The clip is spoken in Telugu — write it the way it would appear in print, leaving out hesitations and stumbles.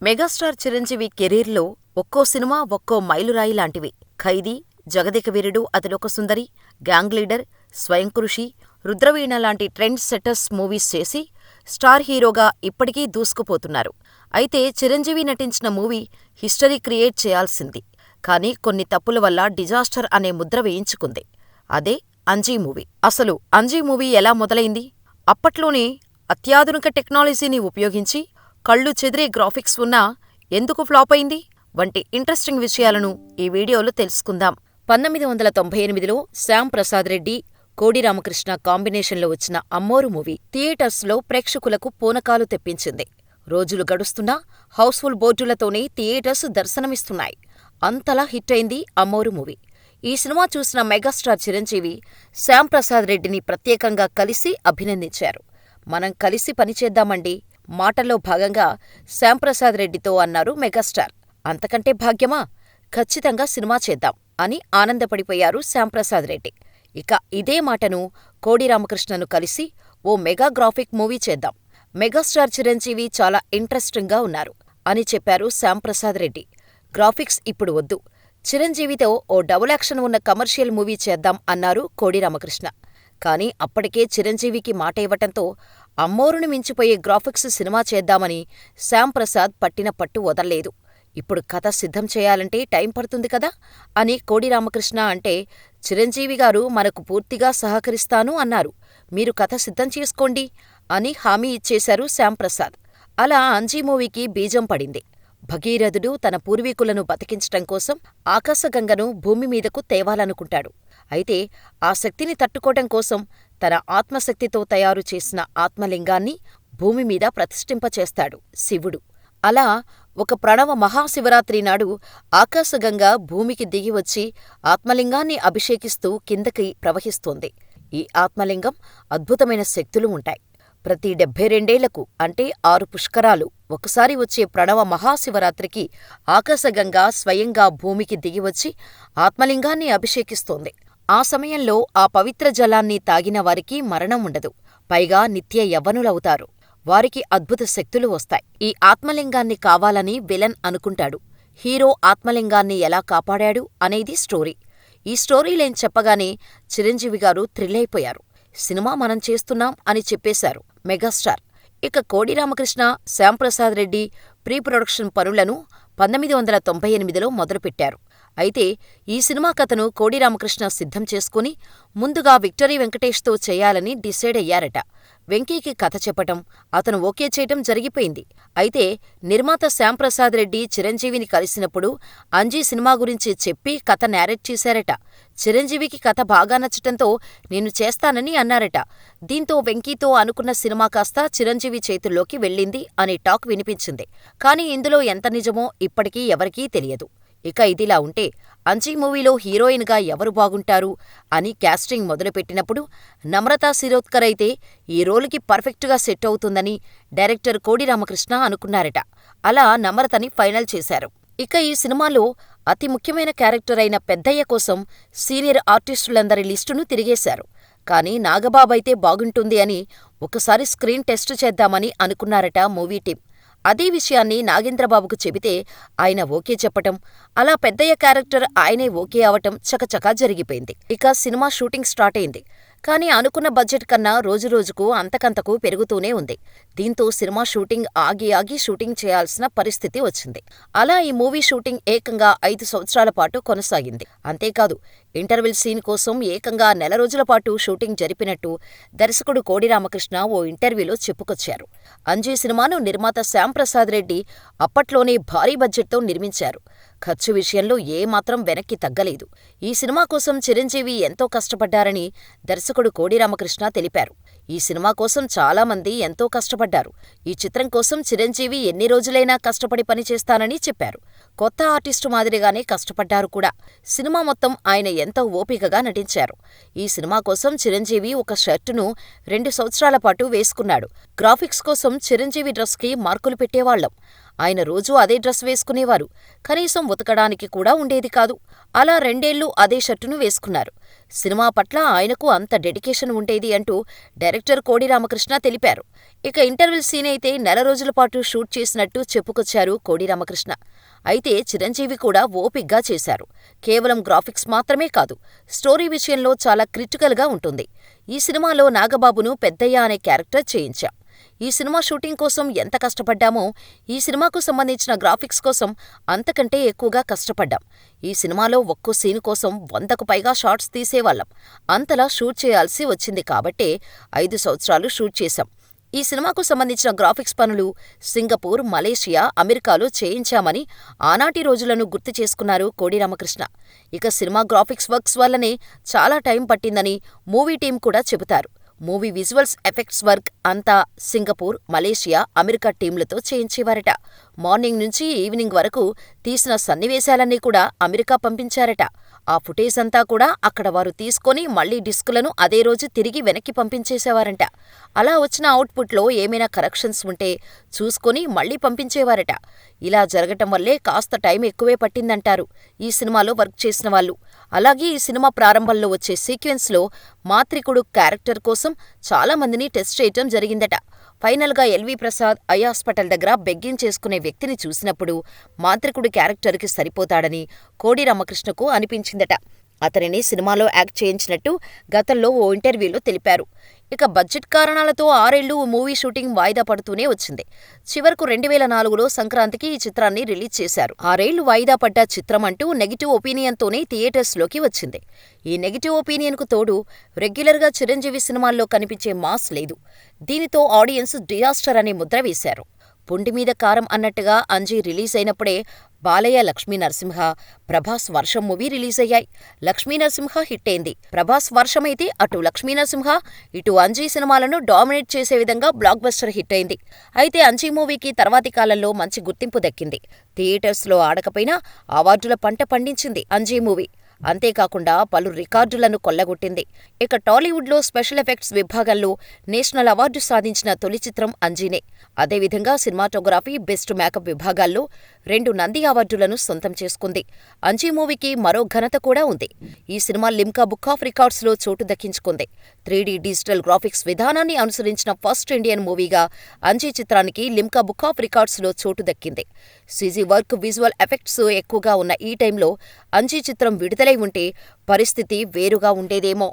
మెగాస్టార్ చిరంజీవి కెరీర్లో ఒక్కో సినిమా ఒక్కో మైలురాయి లాంటివి. 'ఖైదీ', 'జగదేక వీరుడు అతిలోక సుందరి', 'గ్యాంగ్ లీడర్', 'స్వయంకృషి', 'రుద్రవీణ' లాంటి ట్రెండ్ సెట్టర్స్ మూవీస్ చేసి స్టార్ హీరోగా ఇప్పటికీ దూసుకుపోతున్నారు. అయితే చిరంజీవి నటించిన మూవీ హిస్టరీ క్రియేట్ చేయాల్సింది. కానీ కొన్ని తప్పుల వల్ల డిజాస్టర్ అనే ముద్ర వేయించుకుంది. అదే 'అంజీ' మూవీ. అసలు 'అంజీ' మూవీ ఎలా మొదలైంది? అప్పట్లోనే అత్యాధునిక టెక్నాలజీని ఉపయోగించి కళ్ళు చెదిరే గ్రాఫిక్స్ ఉన్నా ఎందుకు ఫ్లాప్ అయింది? వంటి ఇంట్రెస్టింగ్ విషయాలను ఈ వీడియోలో తెలుసుకుందాం. 1998లో శ్యామ్ ప్రసాద్ రెడ్డి, కోడి రామకృష్ణ కాంబినేషన్లో వచ్చిన 'అమ్మోరు' మూవీ థియేటర్స్లో ప్రేక్షకులకు పూనకాలు తెప్పించింది. రోజులు గడుస్తున్నా హౌస్ఫుల్ బోర్డులతోనే థియేటర్స్ దర్శనమిస్తున్నాయి. అంతలా హిట్ అయింది 'అమ్మోరు' మూవీ. ఈ సినిమా చూసిన మెగాస్టార్ చిరంజీవి శ్యామ్ ప్రసాద్ రెడ్డిని ప్రత్యేకంగా కలిసి అభినందించారు. మనం కలిసి పనిచేద్దామండీ మాటల్లో భాగంగా శ్యాంప్రసాద్ రెడ్డితో అన్నారు మెగాస్టార్. అంతకంటే భాగ్యమా? ఖచ్చితంగా సినిమా చేద్దాం అని ఆనందపడిపోయారు శ్యాంప్రసాద్ రెడ్డి. ఇక ఇదే మాటను కోడి రామకృష్ణను కలిసి ఓ మెగా గ్రాఫిక్ మూవీ చేద్దాం, మెగాస్టార్ చిరంజీవి చాలా ఇంట్రెస్టింగ్గా ఉన్నారు అని చెప్పారు శ్యాంప్రసాద్ రెడ్డి. గ్రాఫిక్స్ ఇప్పుడు వద్దు, చిరంజీవితో ఓ డబుల్ యాక్షన్ ఉన్న కమర్షియల్ మూవీ చేద్దాం అన్నారు కోడి రామకృష్ణ. కానీ అప్పటికే చిరంజీవికి మాట ఇవ్వటంతో 'అమ్మోరు'ని మించిపోయే గ్రాఫిక్స్ సినిమా చేద్దామని శ్యామ్ ప్రసాద్ పట్టిన పట్టు వదల్లేదు. ఇప్పుడు కథ సిద్ధం చేయాలంటే టైం పడుతుంది కదా అని కోడి రామకృష్ణ అంటే, చిరంజీవిగారు మనకు పూర్తిగా సహకరిస్తాను అన్నారు. మీరు కథ సిద్ధం చేసుకోండి అని హామీ ఇచ్చేశారు శ్యామ్ ప్రసాద్. అలా 'అంజీ' మూవీకి బీజం పడింది. భగీరథుడు తన పూర్వీకులను బతికించటం కోసం ఆకాశగంగను భూమి మీదకు తేవాలనుకుంటాడు. అయితే ఆ శక్తిని తట్టుకోవటం కోసం తన ఆత్మశక్తితో తయారు చేసిన ఆత్మలింగాన్ని భూమి మీద ప్రతిష్ఠింపచేస్తాడు శివుడు. అలా ఒక ప్రణవ మహాశివరాత్రి నాడు ఆకాశగంగ భూమికి దిగివచ్చి ఆత్మలింగాన్ని అభిషేకిస్తూ కిందకి ప్రవహిస్తోంది. ఈ ఆత్మలింగం అద్భుతమైన శక్తులు ఉంటాయి. ప్రతి 72 అంటే 6 పుష్కరాలు ఒకసారి వచ్చే ప్రణవ మహాశివరాత్రికి ఆకాశగంగ స్వయంగా భూమికి దిగివచ్చి ఆత్మలింగాన్ని అభిషేకిస్తోంది. ఆ సమయంలో ఆ పవిత్ర జలాన్ని తాగిన వారికి మరణం ఉండదు, పైగా నిత్య యవ్వనులవుతారు. వారికి అద్భుత శక్తులు వస్తాయి. ఈ ఆత్మలింగాన్ని కావాలని విలన్ అనుకుంటాడు. హీరో ఆత్మలింగాన్ని ఎలా కాపాడాడు అనేది స్టోరీ. ఈ స్టోరీ లైన్ చెప్పగానే చిరంజీవిగారు థ్రిల్లైపోయారు. సినిమా మనం చేస్తున్నాం అని చెప్పేశారు మెగాస్టార్. ఇక కోడి రామకృష్ణ, శ్యాంప్రసాద్ రెడ్డి ప్రీ ప్రొడక్షన్ పనులను 1998లో మొదలుపెట్టారు. అయితే ఈ సినిమా కథను కోడి రామకృష్ణ సిద్ధం చేసుకుని ముందుగా విక్టరీ వెంకటేష్తో చేయాలని డిసైడ్ అయ్యారట. వెంకీకి కథ చెప్పటం, అతను ఓకే చేయటం జరిగిపోయింది. అయితే నిర్మాత శ్యాంప్రసాద్ రెడ్డి చిరంజీవిని కలిసినప్పుడు 'అంజీ' సినిమా గురించి చెప్పి కథ నేరేట్ చేశారట. చిరంజీవికి కథ బాగా నచ్చటంతో నేను చేస్తానని అన్నారట. దీంతో వెంకీతో అనుకున్న సినిమా కాస్త చిరంజీవి చేతుల్లోకి వెళ్ళింది అనే టాక్ వినిపించింది. కానీ ఇందులో ఎంత నిజమో ఇప్పటికీ ఎవరికీ తెలియదు. ఇక ఇదిలా ఉంటే 'అంజీ' మూవీలో హీరోయిన్గా ఎవరు బాగుంటారు అని క్యాస్టింగ్ మొదలుపెట్టినప్పుడు నమ్రతా శిరోద్కర్ అయితే ఈ రోలుకి పర్ఫెక్టుగా సెట్ అవుతుందని డైరెక్టర్ కోడి రామకృష్ణ అనుకున్నారట. అలా నమ్రతని ఫైనల్ చేశారు. ఇక ఈ సినిమాలో అతి ముఖ్యమైన క్యారెక్టర్ అయిన పెద్దయ్య కోసం సీనియర్ ఆర్టిస్టులందరి లిస్టును తిరిగేశారు. కానీ నాగబాబైతే బాగుంటుంది అని ఒకసారి స్క్రీన్ టెస్ట్ చేద్దామని అనుకున్నారట మూవీ టీం. అదే విషయాన్ని నాగేంద్రబాబుకు చెబితే ఆయన ఓకే చెప్పటం, అలా పెద్దయ్య క్యారెక్టర్ ఆయనే ఓకే అవటం చకచకా జరిగిపోయింది. ఇక సినిమా షూటింగ్ స్టార్ట్ అయింది. కానీ అనుకున్న బడ్జెట్ కన్నా రోజురోజుకు అంతకంతకు పెరుగుతూనే ఉంది. దీంతో సినిమా షూటింగ్ ఆగి షూటింగ్ చేయాల్సిన పరిస్థితి వచ్చింది. అలా ఈ మూవీ షూటింగ్ ఏకంగా 5 సంవత్సరాల పాటు కొనసాగింది. అంతేకాదు, ఇంటర్వెల్ సీన్ కోసం ఏకంగా నెల రోజుల పాటు షూటింగ్ జరిపినట్టు దర్శకుడు కోడి రామకృష్ణ ఓ ఇంటర్వ్యూలో చెప్పుకొచ్చారు. 'అంజీ' సినిమాను నిర్మాత శ్యాంప్రసాద్ రెడ్డి అప్పట్లోనే భారీ బడ్జెట్తో నిర్మించారు. ఖర్చు విషయంలో ఏమాత్రం వెనక్కి తగ్గలేదు. ఈ సినిమా కోసం చిరంజీవి ఎంతో కష్టపడ్డారని దర్శకుడు కోడి రామకృష్ణ తెలిపారు. ఈ సినిమా కోసం చాలామంది ఎంతో కష్టపడ్డారు. ఈ చిత్రం కోసం చిరంజీవి ఎన్ని రోజులైనా కష్టపడి పనిచేస్తానని చెప్పారు. కొత్త ఆర్టిస్టు మాదిరిగానే కష్టపడ్డారు కూడా. సినిమా మొత్తం ఆయన ఎంతో ఓపికగా నటించారు. ఈ సినిమా కోసం చిరంజీవి ఒక షర్టును 2 సంవత్సరాల పాటు వేసుకున్నాడు. గ్రాఫిక్స్ కోసం చిరంజీవి డ్రెస్కి మార్కులు పెట్టేవాళ్లం. ఆయన రోజూ అదే డ్రెస్ వేసుకునేవారు. కనీసం ఉతకడానికి కూడా ఉండేది కాదు. అలా 2 ఏళ్లు అదే షర్టును వేసుకున్నారు. సినిమా పట్ల ఆయనకు అంత డెడికేషన్ ఉండేది అంటూ డైరెక్టర్ కోడి రామకృష్ణ తెలిపారు. ఇక ఇంటర్వెల్ సీన్ అయితే నెల రోజుల పాటు షూట్ చేసినట్టు చెప్పుకొచ్చారు కోడి రామకృష్ణ. అయితే చిరంజీవి కూడా ఓపిగ్గా చేశారు. కేవలం గ్రాఫిక్స్ మాత్రమే కాదు, స్టోరీ విషయంలో చాలా క్రిటికల్గా ఉంటుంది. ఈ సినిమాలో నాగబాబును పెద్దయ్య అనే క్యారెక్టర్ చేయించాం. ఈ సినిమా షూటింగ్ కోసం ఎంత కష్టపడ్డామో ఈ సినిమాకు సంబంధించిన గ్రాఫిక్స్ కోసం అంతకంటే ఎక్కువగా కష్టపడ్డాం. ఈ సినిమాలో ఒక్కో సీన్ కోసం 100కు పైగా షాట్స్ తీసేవాళ్ళం. అంతలా షూట్ చేయాల్సి వచ్చింది కాబట్టే 5 సంవత్సరాలు షూట్ చేశాం. ఈ సినిమాకు సంబంధించిన గ్రాఫిక్స్ పనులు సింగపూర్, మలేషియా, అమెరికాలో చేయించామని ఆనాటి రోజులను గుర్తు చేసుకున్నారు కోడి రామకృష్ణ. ఇక సినిమా గ్రాఫిక్స్ వర్క్స్ వల్లనే చాలా టైం పట్టిందని మూవీ టీం కూడా చెబుతారు. మూవీ విజువల్స్ ఎఫెక్ట్స్ వర్క్ అంతా సింగపూర్, మలేషియా, అమెరికా టీంలతో చేయించేవారట. మార్నింగ్ నుంచి ఈవినింగ్ వరకు తీసిన సన్నివేశాలన్నీ కూడా అమెరికా పంపించారట. ఆ ఫుటేజ్ అంతా కూడా అక్కడ వారు తీసుకొని మళ్లీ డిస్కులను అదే రోజు తిరిగి వెనక్కి పంపించేసేవారంట. అలా వచ్చిన అవుట్పుట్లో ఏమైనా కరెక్షన్స్ ఉంటే చూసుకొని మళ్లీ పంపించేవారట. ఇలా జరగటం వల్లే కాస్త టైం ఎక్కువే పట్టిందంటారు ఈ సినిమాలో వర్క్ చేసిన వాళ్ళు. అలాగే ఈ సినిమా ప్రారంభంలో వచ్చే సీక్వెన్స్లో మాంత్రికుడు క్యారెక్టర్ కోసం చాలా మందిని టెస్ట్ చేయటం జరిగిందట. ఫైనల్గా ఎల్వి ప్రసాద్ ఐ హాస్పిటల్ దగ్గర బెగ్గింగ్ చేసుకునే వ్యక్తిని చూసినప్పుడు మాంత్రికుడి క్యారెక్టర్కి సరిపోతాడని కోడి రామకృష్ణకు అనిపించిందట. అతనిని సినిమాలో యాక్ట్ చేయించినట్టు గతంలో ఓ ఇంటర్వ్యూలో తెలిపారు. ఇక బడ్జెట్ కారణాలతో 6 ఏళ్లు మూవీ షూటింగ్ వాయిదా పడుతూనే వచ్చింది. చివరకు 2004లో సంక్రాంతికి ఈ చిత్రాన్ని రిలీజ్ చేశారు. 6 ఏళ్లు వాయిదా పడ్డ చిత్రం అంటూ నెగిటివ్ ఒపీనియన్తోనే థియేటర్స్లోకి వచ్చింది. ఈ నెగిటివ్ ఒపీనియన్కు తోడు రెగ్యులర్గా చిరంజీవి సినిమాల్లో కనిపించే మాస్ లేదు. దీనితో ఆడియన్స్ డిజాస్టర్ అనే ముద్ర వేశారు. పుండిమీద కారం అన్నట్టుగా అంజీ రిలీజ్ అయినప్పుడే బాలయ్య లక్ష్మీనరసింహ, ప్రభాస్ వర్షం మూవీ రిలీజయ్యాయి. లక్ష్మీనరసింహ హిట్ అయింది. ప్రభాస్ వర్షమైతే అటు లక్ష్మీనరసింహ, ఇటు అంజీ సినిమాలను డామినేట్ చేసే విధంగా బ్లాక్ బస్టర్ హిట్ అయింది. అయితే అంజీ మూవీకి తర్వాతి కాలంలో మంచి గుర్తింపు దక్కింది. థియేటర్స్లో ఆడకపోయినా అవార్డుల పంట పండించింది అంజీ మూవీ. అంతేకాకుండా పలు రికార్డులను కొల్లగొట్టింది. ఇక టాలీవుడ్లో స్పెషల్ ఎఫెక్ట్స్ విభాగంలో నేషనల్ అవార్డు సాధించిన తొలి చిత్రం అంజీనే. అదేవిధంగా సినిమాటోగ్రఫీ, బెస్ట్ మేకప్ విభాగాల్లో 2 నంది అవార్డులను సొంతం చేసుకుంది. అంజీ మూవీకి మరో ఘనత కూడా ఉంది. ఈ సినిమా లిమ్కా బుక్ ఆఫ్ రికార్డ్స్లో చోటు దక్కించుకుంది. 3D డిజిటల్ గ్రాఫిక్స్ విధానాన్ని అనుసరించిన ఫస్ట్ ఇండియన్ మూవీగా అంజీ చిత్రానికి లిమ్కా బుక్ ఆఫ్ రికార్డ్స్లో చోటు దక్కింది. సీజీ వర్క్, విజువల్ ఎఫెక్ట్స్ ఎక్కువగా ఉన్న ఈ టైంలో అంజీ చిత్రం విడుదలై ఉంటే పరిస్థితి వేరుగా ఉండేదేమో.